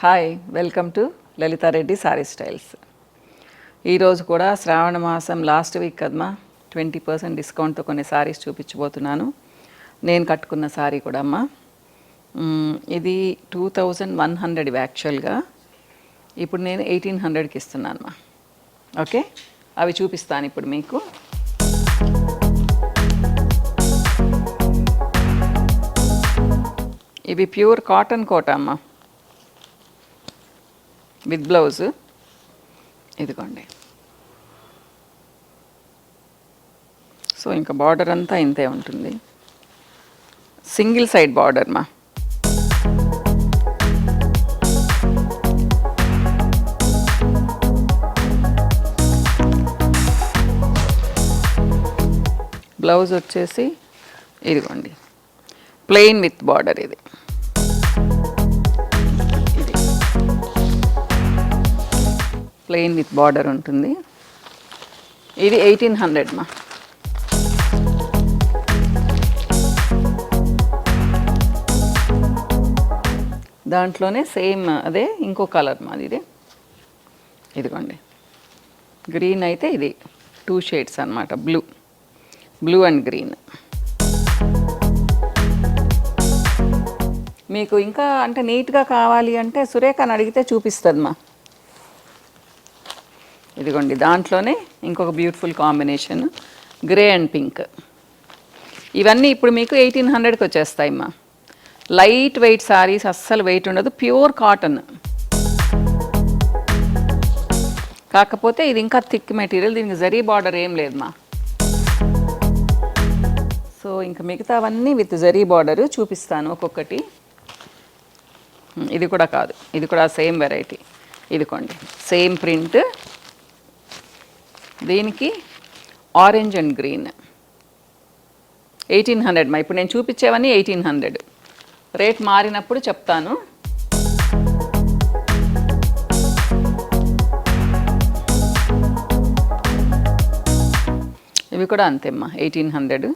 Hi, welcome to Lalitha Reddy sorry styles. ఈరోజు కూడా శ్రావణ మాసం లాస్ట్ వీక్ కదమ్మా, 20% డిస్కౌంట్తో కొన్ని సారీస్ చూపించబోతున్నాను. నేను కట్టుకున్న సారీ కూడా అమ్మా, ఇది 2100 యాక్చువల్గా, ఇప్పుడు నేను 1800కి ఇస్తున్నాను అమ్మా. ఓకే, అవి చూపిస్తాను ఇప్పుడు మీకు. ఇవి ప్యూర్ కాటన్ కోట అమ్మ, విత్ బ్లౌజ్. ఇదిగోండి. సో ఇంకా బార్డర్ అంతా ఇంతే ఉంటుంది, సింగిల్ సైడ్ బార్డర్ మా. బ్లౌజ్ వచ్చేసి ఇదిగోండి, ప్లెయిన్ విత్ బార్డర్. ఇది ప్లెయిన్ విత్ బార్డర్ ఉంటుంది. ఇది 1800 మా. దాంట్లోనే సేమ్ అదే ఇంకో కలర్ మాది. ఇది ఇదిగోండి, గ్రీన్ అయితే ఇది 2 షేడ్స్ అన్నమాట, బ్లూ అండ్ గ్రీన్. మీకు ఇంకా అంటే నీట్గా కావాలి అంటే సురేఖని అడిగితే చూపిస్తుంది మా. ఇదిగోండి, దాంట్లోనే ఇంకొక beautiful combination, grey and pink. ఇవన్నీ ఇప్పుడు మీకు 1800కి వచ్చేస్తాయమ్మా. లైట్ వెయిట్ సారీస్, అస్సలు వెయిట్ ఉండదు, ప్యూర్ కాటన్. కాకపోతే ఇది ఇంకా థిక్ మెటీరియల్, దీనికి జరీ బార్డర్ ఏం లేదమ్మా. సో ఇంకా మిగతావన్నీ విత్ జరీ బార్డర్ చూపిస్తాను ఒక్కొక్కటి. ఇది కూడా కాదు, ఇది కూడా సేమ్ వెరైటీ. ఇదిగోండి, సేమ్ ప్రింట్, దీనికి ఆరెంజ్ అండ్ గ్రీన్. 1800 మా. ఇప్పుడు నేను చూపించేవన్నీ 1800. రేట్ మారినప్పుడు చెప్తాను. ఇవి కూడా అంతేమ్మా, 1800.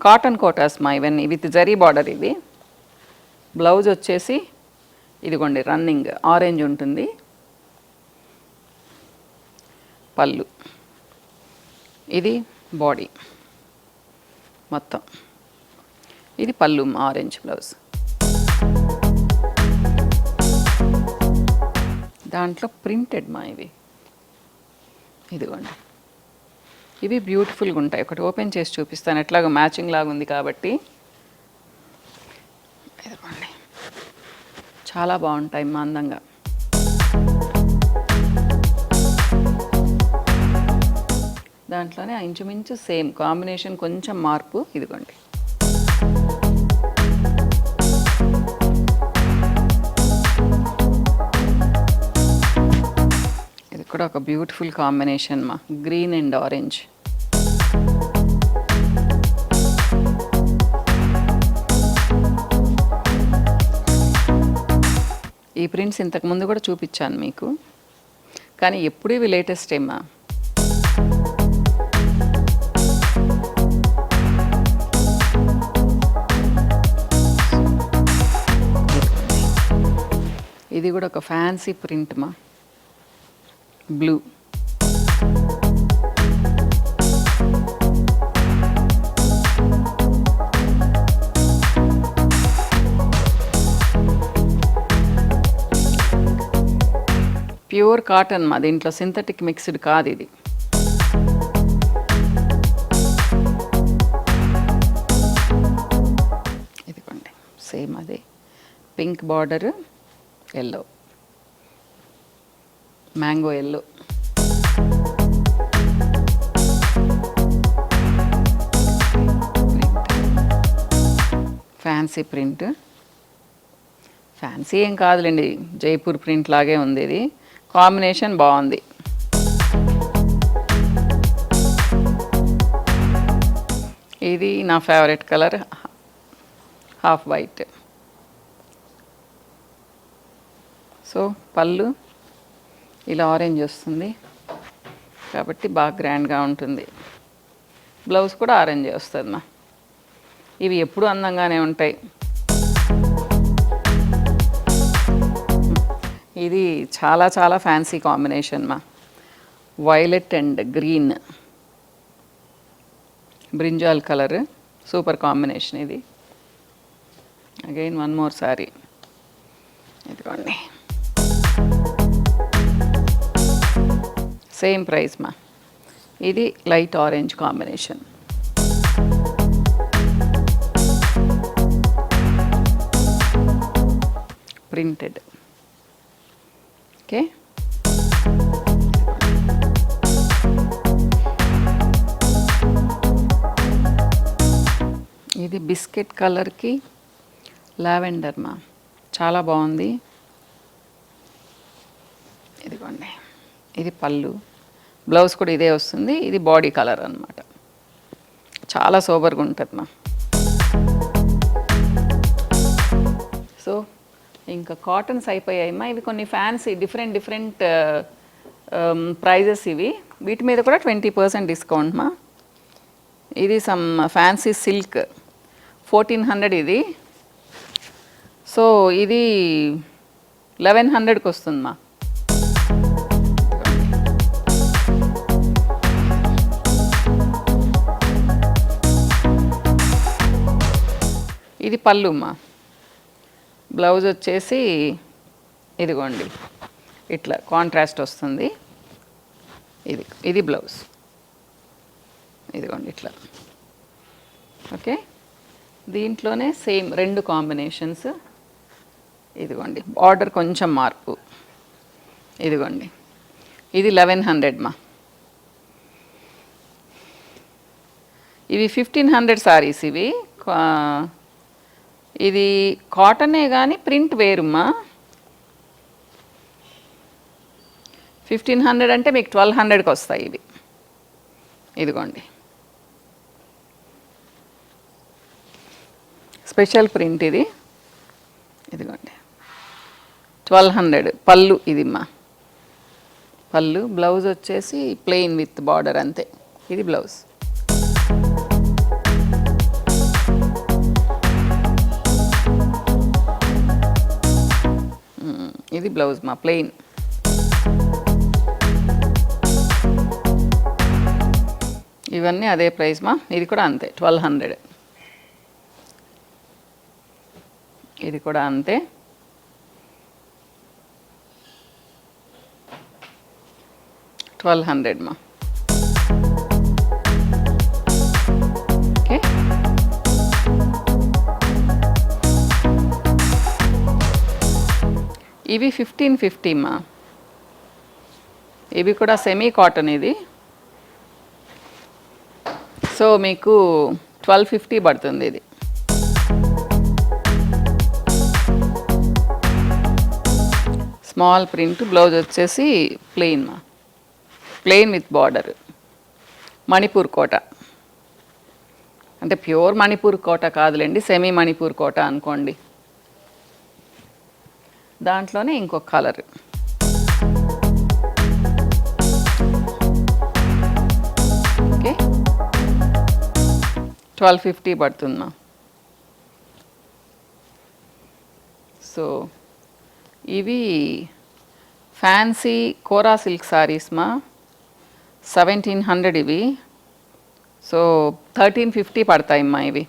కాటన్ కోటాస్ మా ఇవన్నీ, విత్ జరీ బార్డర్. ఇది బ్లౌజ్ వచ్చేసి ఇదిగోండి, రన్నింగ్ ఆరెంజ్ ఉంటుంది. పళ్ళు, ఇది బాడీ మొత్తం. ఇది పళ్ళు, ఆరెంజ్ బ్లౌజ్. దాంట్లో ప్రింటెడ్ మా ఇవి. ఇదిగోండి, ఇవి బ్యూటిఫుల్గా ఉంటాయి. ఒకటి ఓపెన్ చేసి చూపిస్తాను, ఎట్లాగో మ్యాచింగ్ లాగా ఉంది కాబట్టి. ఇదిగోండి, చాలా బాగుంటాయి మా, అందంగా. దాంట్లోనే ఇంచుమించు సేమ్ కాంబినేషన్, కొంచెం మార్పు. ఇదిగోండి, ఇది కూడా ఒక బ్యూటిఫుల్ కాంబినేషన్ మా, గ్రీన్ అండ్ ఆరెంజ్. ఈ ప్రింట్స్ ఇంతకుముందు కూడా చూపించాను మీకు, కానీ ఎప్పుడు ఇవి లేటెస్ట్ ఏమా. ఇది కూడా ఒక ఫ్యాన్సీ ప్రింట్ మా, బ్లూ. ప్యూర్ కాటన్ మా, దీంట్లో సింథటిక్ మిక్స్డ్ కాదు ఇది. ఇదిగోండి, సేమ్ అదే pink border, yellow, mango yellow. Fancy print, fancy ఏం కాదులేండి, జైపూర్ ప్రింట్ లాగే ఉంది. ఇది కాంబినేషన్ బాగుంది. ఇది నా favourite colour, half white. So పళ్ళు ఇలా ఆరెంజ్ వస్తుంది కాబట్టి బాగా గ్రాండ్గా ఉంటుంది. బ్లౌజ్ కూడా ఆరెంజ్ వస్తుంది మా. ఇవి ఎప్పుడు అందంగానే ఉంటాయి. ఇది చాలా చాలా ఫ్యాన్సీ కాంబినేషన్ మా, violet and green, brinjal colour, super combination ఇది. అగైన్ వన్ మోర్ సారీ, ఇదిగోండి. సేమ్ ప్రైస్ మా. ఇది light orange combination. Printed. Okay, ఇది బిస్కెట్ కలర్కి లావెండర్ మా, చాలా బాగుంది. ఇదిగోండి, ఇది పళ్ళు, బ్లౌజ్ కూడా ఇదే వస్తుంది. ఇది బాడీ కలర్ అన్నమాట. చాలా సూపర్గా ఉంటుంది మా. సో ఇంకా కాటన్స్ అయిపోయాయమ్మా. ఇవి కొన్ని ఫ్యాన్సీ డిఫరెంట్ ప్రైజెస్ ఇవి. వీటి మీద కూడా 20% డిస్కౌంట్ మా. ఇది సమ్ ఫ్యాన్సీ సిల్క్ 1400 ఇది. సో ఇది 1100కి వస్తుంది మా. ఇది పళ్ళు మా. బ్లౌజ్ వచ్చేసి ఇదిగోండి ఇట్లా కాంట్రాస్ట్ వస్తుంది. ఇది బ్లౌజ్, ఇదిగోండి ఇట్లా. ఓకే, దీంట్లోనే సేమ్ 2 కాంబినేషన్స్. ఇదిగోండి బార్డర్ కొంచెం మార్పు. ఇదిగోండి, ఇది 1100 మా. ఇవి 1500 సారీస్ ఇవి. ఇది కాటనే కానీ ప్రింట్ వేరుమ్మా. 1500 అంటే మీకు 1200కి వస్తాయి ఇవి. ఇదిగోండి స్పెషల్ ప్రింట్ ఇది. ఇదిగోండి 1200. పళ్ళు ఇదిమ్మా, పళ్ళు. బ్లౌజ్ వచ్చేసి ప్లెయిన్ విత్ బార్డర్ అంతే. ఇది బ్లౌజ్. ఇది బ్లౌజ్ మా, ప్లెయిన్. ఇవన్నీ అదే ప్రైస్ మా. ఇది కూడా అంతే 1200. ఇది కూడా అంతే. $1200 మా. ఓకే, ఇవి 1550 మా. ఇవి కూడా సెమీ కాటన్ ఇది. సో మీకు 1250 పడుతుంది ఇది. Small print. బ్లౌజ్ వచ్చేసి ప్లెయిన్ మా, ప్లెయిన్ విత్ బార్డర్. మణిపూర్ కోట అంటే ప్యూర్ మణిపూర్ కోట కాదులేండి, సెమీ మణిపూర్ కోట అనుకోండి. దాంట్లోనే ఇంకొక కలర్. ఓకే, 1250 పడుతుందా. సో ఇవి ఫ్యాన్సీ కోరా సిల్క్ సారీస్ మా, 1700 ఇవి. సో 1350 పడతాయమ్మా ఇవి.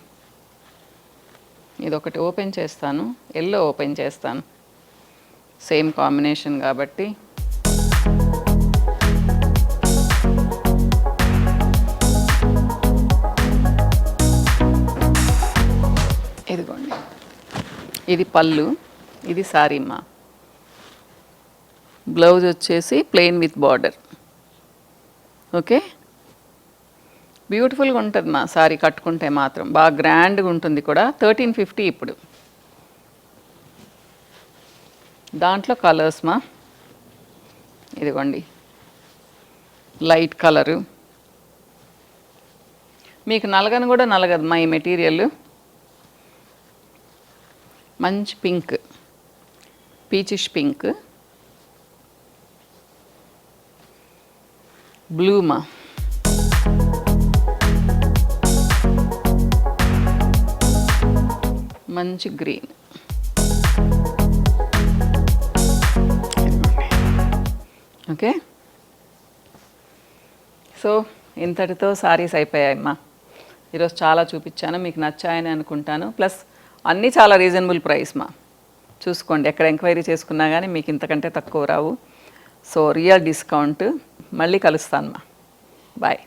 ఇది ఒకటి ఓపెన్ చేస్తాను, ఎల్లో ఓపెన్ చేస్తాను, సేమ్ కాంబినేషన్ కాబట్టి. ఇదిగోండి, ఇది పళ్ళు, ఇది సారీమ్మా. బ్లౌజ్ వచ్చేసి ప్లెయిన్ విత్ బార్డర్. ఓకే, బ్యూటిఫుల్గా ఉంటుంది మా సారీ కట్టుకుంటే మాత్రం, బాగా గ్రాండ్గా ఉంటుంది కూడా. 1350 ఇప్పుడు. దాంట్లో కలర్స్ మా, ఇదిగోండి లైట్ కలరు, మీకు నలగను కూడా నలగదు మా ఈ మెటీరియల్. మంచి పింక్, పీచిష్ పింక్, బ్లూ మా, మంచి గ్రీన్. ఓకే, సో ఇంతటితో సారీస్ అయిపోయాయమ్మా. ఈరోజు చాలా చూపించాను, మీకు నచ్చాయని అనుకుంటాను. ప్లస్ అన్నీ చాలా రీజనబుల్ ప్రైస్ మా, చూసుకోండి ఎక్కడ ఎంక్వైరీ చేసుకున్నా కానీ మీకు ఇంతకంటే తక్కువ రావు. So real discount. మళ్ళీ కలుస్తాను మా, బాయ్.